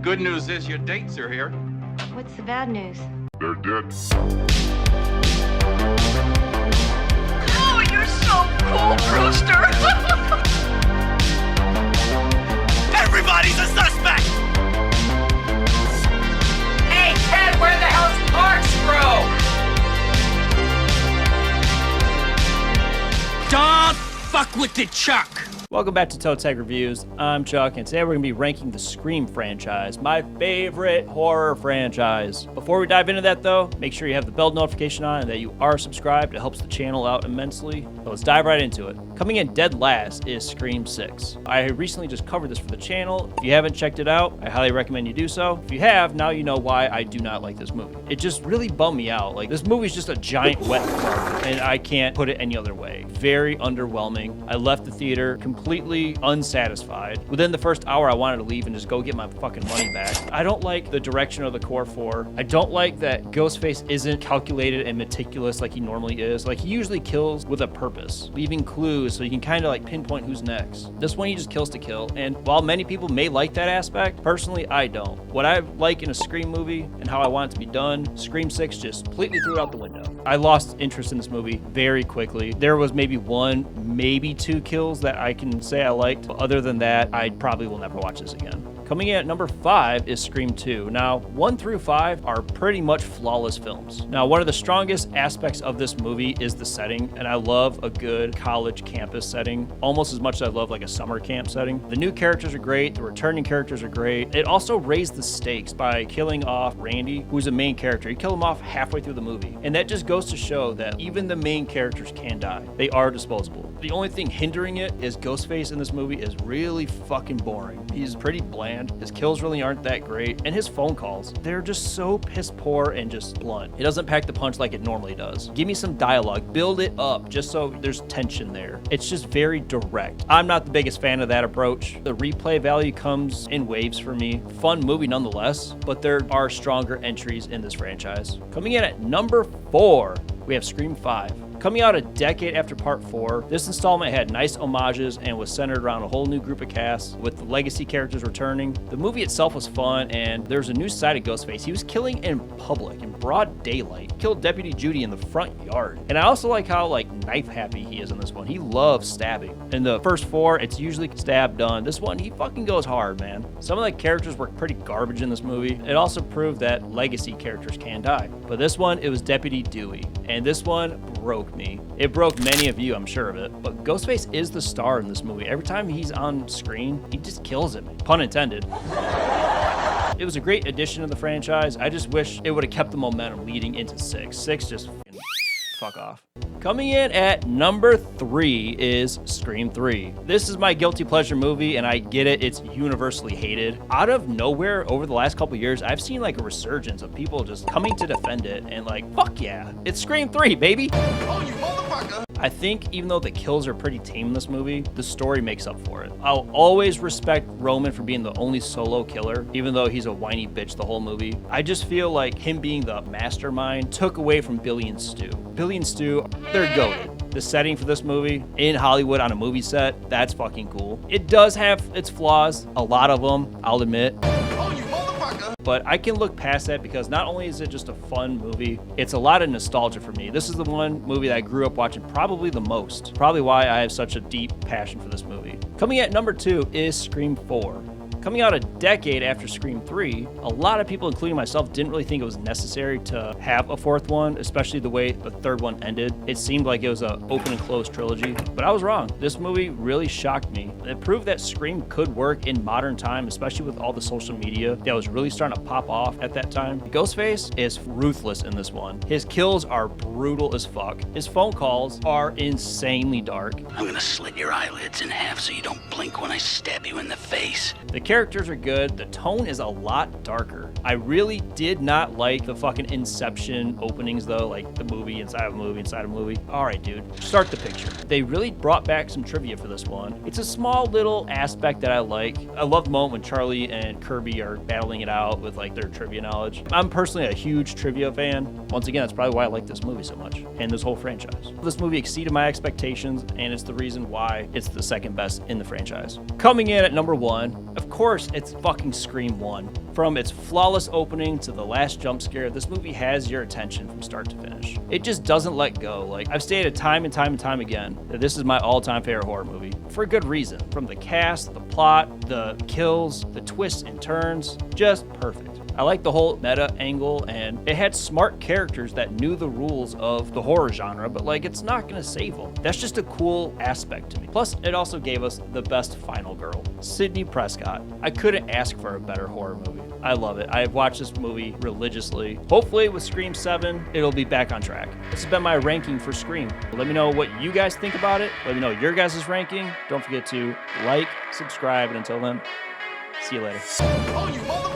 good news is your dates are here. What's the bad news? They're dead. Oh, you're so cool, Brewster! Everybody's a suspect! Hey, Ted, where the hell's Corkscrew? Don't fuck with the Chuck! Welcome back to Toe Tag Reviews. I'm Chuck, and today we're going to be ranking the Scream franchise, my favorite horror franchise. Before we dive into that, though, make sure you have the bell notification on and that you are subscribed. It helps the channel out immensely. So let's dive right into it. Coming in dead last is Scream 6. I recently just covered this for the channel. If you haven't checked it out, I highly recommend you do so. If you have, now you know why I do not like this movie. It just really bummed me out. Like, this movie's just a giant wet fart, and I can't put it any other way. Very underwhelming. I left the theater completely unsatisfied. Within the first hour, I wanted to leave and just go get my fucking money back. I don't like the direction of the core four. I don't like that Ghostface isn't calculated and meticulous like he normally is. Like, he usually kills with a purpose, leaving clues so you can kind of like pinpoint who's next. This one, he just kills to kill. And while many people may like that aspect, personally, I don't. What I like in a Scream movie and how I want it to be done, Scream 6 just completely threw it out the window. I lost interest in this movie very quickly. There was maybe one, maybe two kills that I can say I liked. But other than that, I probably will never watch this again. Coming in at number 5 is Scream 2. Now, 1 through 5 are pretty much flawless films. Now, one of the strongest aspects of this movie is the setting, and I love a good college campus setting, almost as much as I love like a summer camp setting. The new characters are great, the returning characters are great. It also raised the stakes by killing off Randy, who's a main character. You kill him off halfway through the movie, and that just goes to show that even the main characters can die. They are disposable. The only thing hindering it is Ghostface in this movie is really fucking boring. He's pretty bland. His kills really aren't that great, and his phone calls, they're just so piss poor and just blunt. It doesn't pack the punch like it normally does. Give me some dialogue, build it up, just so there's tension there. It's just very direct. I'm not the biggest fan of that approach. The replay value comes in waves for me. Fun movie nonetheless, but there are stronger entries in this franchise. Coming in at number 4, we have Scream 5. Coming out a decade after Part 4, this installment had nice homages and was centered around a whole new group of casts with the legacy characters returning. The movie itself was fun, and there's a new side of Ghostface. He was killing in public, in broad daylight. He killed Deputy Judy in the front yard. And I also like how like knife happy he is in this one. He loves stabbing. In the first 4, it's usually stab done. This one, he fucking goes hard, man. Some of the characters were pretty garbage in this movie. It also proved that legacy characters can die. But this one, it was Deputy Dewey. And this one broke me. It broke many of you, I'm sure of it. But Ghostface is the star in this movie. Every time he's on screen, he just kills it. Pun intended. It was a great addition to the franchise. I just wish it would have kept the momentum leading into 6. 6 just fuck off. Coming in at number 3 is Scream 3. This is my guilty pleasure movie, and I get it, it's universally hated. Out of nowhere, over the last couple years, I've seen like a resurgence of people just coming to defend it, and like, fuck yeah, it's Scream 3, baby! Oh, you motherfucker! I think even though the kills are pretty tame in this movie, the story makes up for it. I'll always respect Roman for being the only solo killer, even though he's a whiny bitch the whole movie. I just feel like him being the mastermind took away from Billy and Stu. Billy and Stu, they're goated. The setting for this movie in Hollywood on a movie set, that's fucking cool. It does have its flaws, a lot of them, I'll admit. Oh, you motherfucker! But I can look past that because not only is it just a fun movie, it's a lot of nostalgia for me. This is the one movie that I grew up watching probably the most. Probably why I have such a deep passion for this movie. Coming at number 2 is Scream 4. Coming out a decade after Scream 3, a lot of people, including myself, didn't really think it was necessary to have a 4th one, especially the way the 3rd one ended. It seemed like it was an open and closed trilogy, but I was wrong. This movie really shocked me. It proved that Scream could work in modern time, especially with all the social media that was really starting to pop off at that time. Ghostface is ruthless in this one. His kills are brutal as fuck. His phone calls are insanely dark. I'm gonna slit your eyelids in half so you don't blink when I stab you in the face. The characters are good. The tone is a lot darker. I really did not like the fucking Inception openings though, like the movie inside of a movie inside of a movie. All right, dude, start the picture. They really brought back some trivia for this one. It's a small little aspect that I like. I love the moment when Charlie and Kirby are battling it out with like their trivia knowledge. I'm personally a huge trivia fan. Once again, that's probably why I like this movie so much and this whole franchise. This movie exceeded my expectations, and it's the reason why it's the second best in the franchise. Coming in at number 1, of course, it's fucking Scream 1. From its flawless opening to the last jump scare, this movie has your attention from start to finish. It just doesn't let go. Like, I've stated time and time and time again that this is my all-time favorite horror movie for a good reason. From the cast, the plot, the kills, the twists and turns, just perfect. I like the whole meta angle, and it had smart characters that knew the rules of the horror genre, but like, it's not gonna save them. That's just a cool aspect to me. Plus, it also gave us the best final girl, Sidney Prescott. I couldn't ask for a better horror movie. I love it. I've watched this movie religiously. Hopefully with Scream 7, it'll be back on track. This has been my ranking for Scream. Let me know what you guys think about it. Let me know your guys' ranking. Don't forget to like, subscribe, and until then, see you later. Oh, you motherfucker!